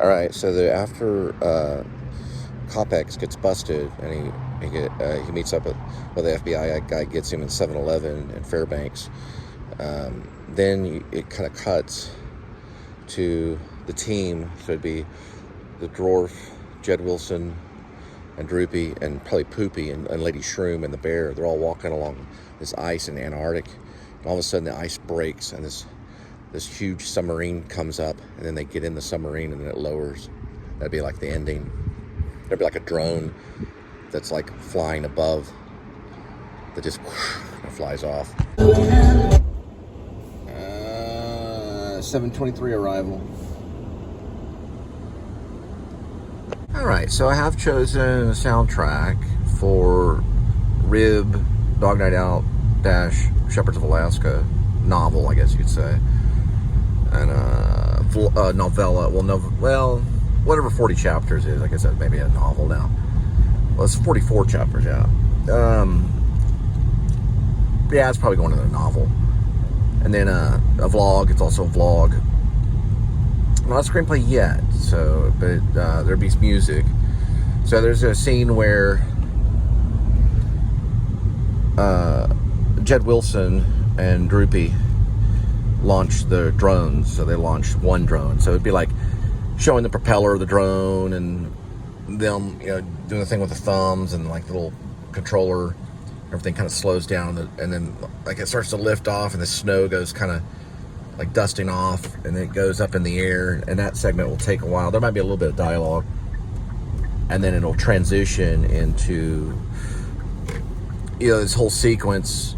All right, so after Copex gets busted and he meets up with the FBI guy, gets him in 7-Eleven in Fairbanks. Then it kind of cuts to the team. So it'd be the dwarf, Jed Wilson, and Droopy, and probably Poopy and Lady Shroom and the bear. They're all walking along this ice in Antarctic, and all of a sudden the ice breaks and this huge submarine comes up, and then they get in the submarine and then it lowers. That'd be like the ending. There'd be like a drone that's like flying above that just flies off. 7:23 arrival. All right, so I have chosen a soundtrack for Rib Dog Night Out - Shepherds of Alaska novel, I guess you could say, and novella. Well, whatever 40 chapters is. I guess that's maybe a novel now. Well, it's 44 chapters, yeah. Yeah, it's probably going to the novel. And then a vlog. It's also a vlog. Not a screenplay yet, so but there'll be music. So there's a scene where Jed Wilson and Droopy launch the drones. So they launched one drone. So it'd be like showing the propeller of the drone and them, doing the thing with the thumbs and like the little controller. Everything kind of slows down, and then like it starts to lift off, and the snow goes kind of like dusting off, and it goes up in the air. And that segment will take a while. There might be a little bit of dialogue, and then it'll transition into this whole sequence,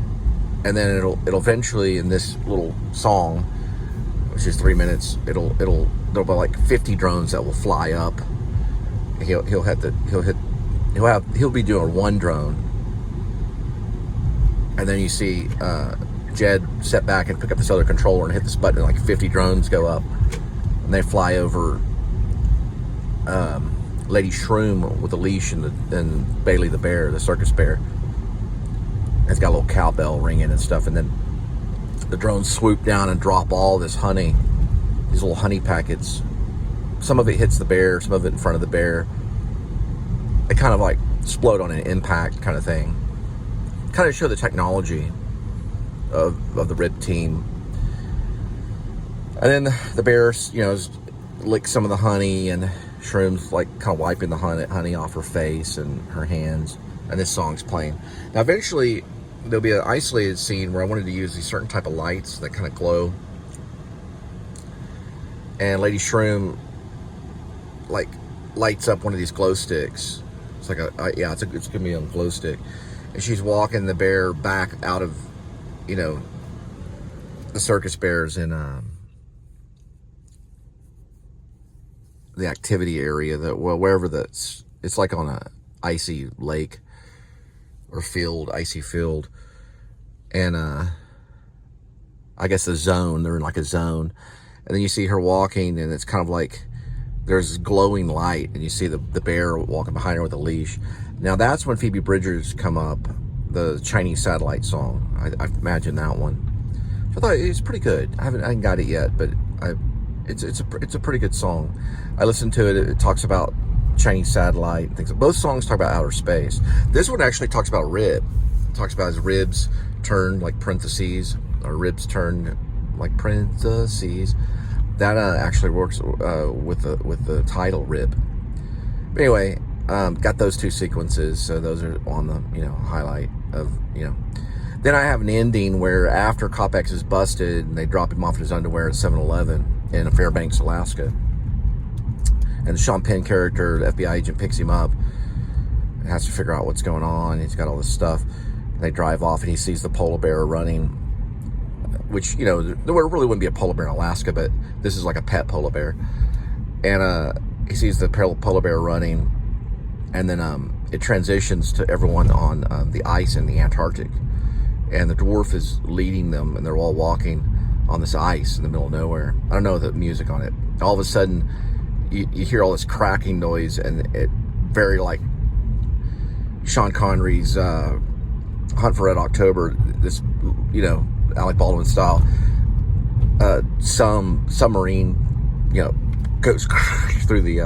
and then it'll eventually, in this little song, which is 3 minutes, there'll be like 50 drones that will fly up. He'll be doing one drone. And then you see Jed step back and pick up this other controller and hit this button, and like 50 drones go up, and they fly over Lady Shroom with a leash and Bailey the bear, the circus bear. It's got a little cowbell ringing and stuff, and then the drones swoop down and drop all this honey, these little honey packets. Some of it hits the bear, some of it in front of the bear. They kind of like explode on an impact kind of thing. Kind of show the technology of the Rib team. And then the bear, licks some of the honey, and Shroom's like kind of wiping the honey off her face and her hands. And this song's playing. Now eventually there'll be an isolated scene where I wanted to use these certain type of lights that kind of glow. And Lady Shroom like lights up one of these glow sticks. It's like it's gonna be on a glow stick. And she's walking the bear back out of, the circus bears in the activity area, wherever it's like on a icy lake or icy field. And I guess they're in like a zone. And then you see her walking, and it's kind of like there's glowing light, and you see the bear walking behind her with a leash. Now that's when Phoebe Bridgers come up, the Chinese Satellite song. I imagine that one. I thought it was pretty good. I haven't got it yet, but it's a pretty good song. I listened to it. It talks about Chinese satellite and things. Both songs talk about outer space. This one actually talks about Rib. It talks about his ribs turn like parentheses, or ribs turn like parentheses. That actually works with the title Rib. But anyway. Got those two sequences, so those are on the highlight of Then I have an ending where after Copex is busted and they drop him off in his underwear at 7-Eleven in Fairbanks, Alaska, and the Sean Penn character, the FBI agent, picks him up and has to figure out what's going on. He's got all this stuff. And they drive off, and he sees the polar bear running, which there really wouldn't be a polar bear in Alaska, but this is like a pet polar bear. And he sees the polar bear running. And then it transitions to everyone on the ice in the Antarctic. And the dwarf is leading them, and they're all walking on this ice in the middle of nowhere. I don't know the music on it. All of a sudden, you hear all this cracking noise, and it very like Sean Connery's Hunt for Red October, this, Alec Baldwin style, some submarine, goes through the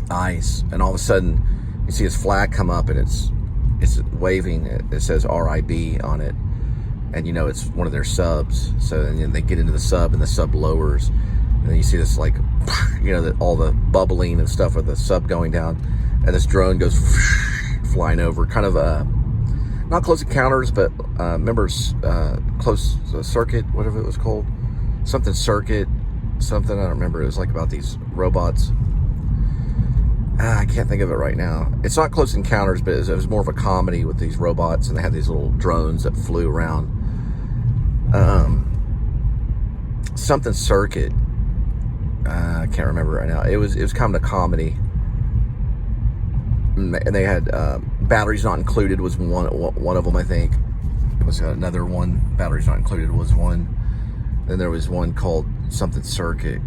ice, and all of a sudden you see his flag come up, and it's waving. It says RIB on it, and you know it's one of their subs. So then they get into the sub, and the sub lowers, and then you see this, like, you know, all the bubbling and stuff with the sub going down, and this drone goes flying over, kind of not Close Encounters, but remember Close Circuit, whatever it was called, something Circuit, something, I don't remember. It was like about these robots. I can't think of it right now. It's not Close Encounters, but it was more of a comedy with these robots, and they had these little drones that flew around. Something Circuit. I can't remember right now. It was kind of a comedy, and they had Batteries Not Included was one of them. I think it was another one. Batteries Not Included was one. Then there was one called something Circuit.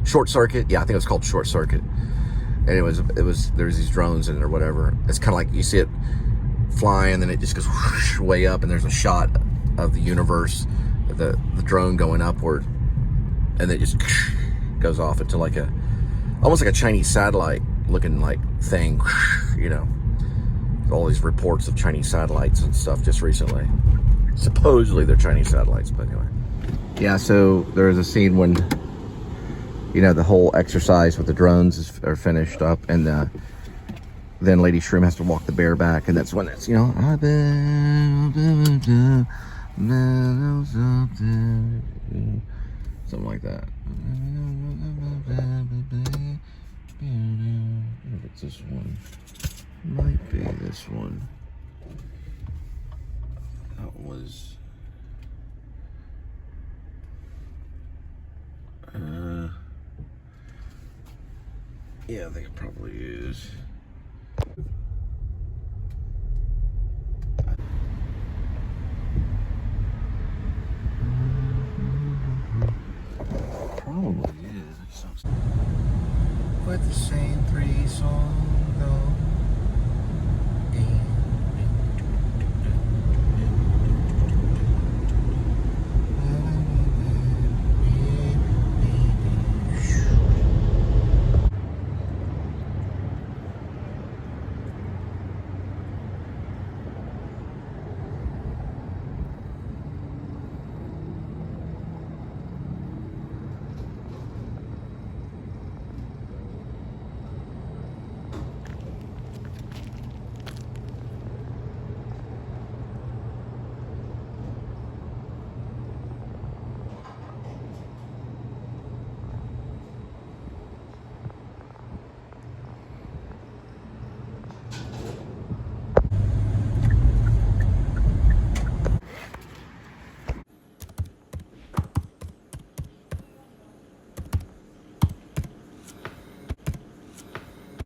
Short Circuit. Yeah, I think it was called Short Circuit. And there was these drones in it or whatever. It's kind of like you see it flying, and then it just goes whoosh, way up, and there's a shot of the universe, the drone going upward, and it just goes off into like almost like a Chinese satellite looking like thing, you know. All these reports of Chinese satellites and stuff just recently. Supposedly they're Chinese satellites, but anyway. Yeah, so there is a scene when, you know, the whole exercise with the drones are finished up, and then Lady Shroom has to walk the bear back, and that's when it's, you know, something like that. If it's this one, might be this one. That was yeah, I think it probably is. Probably is. With the same 3 songs.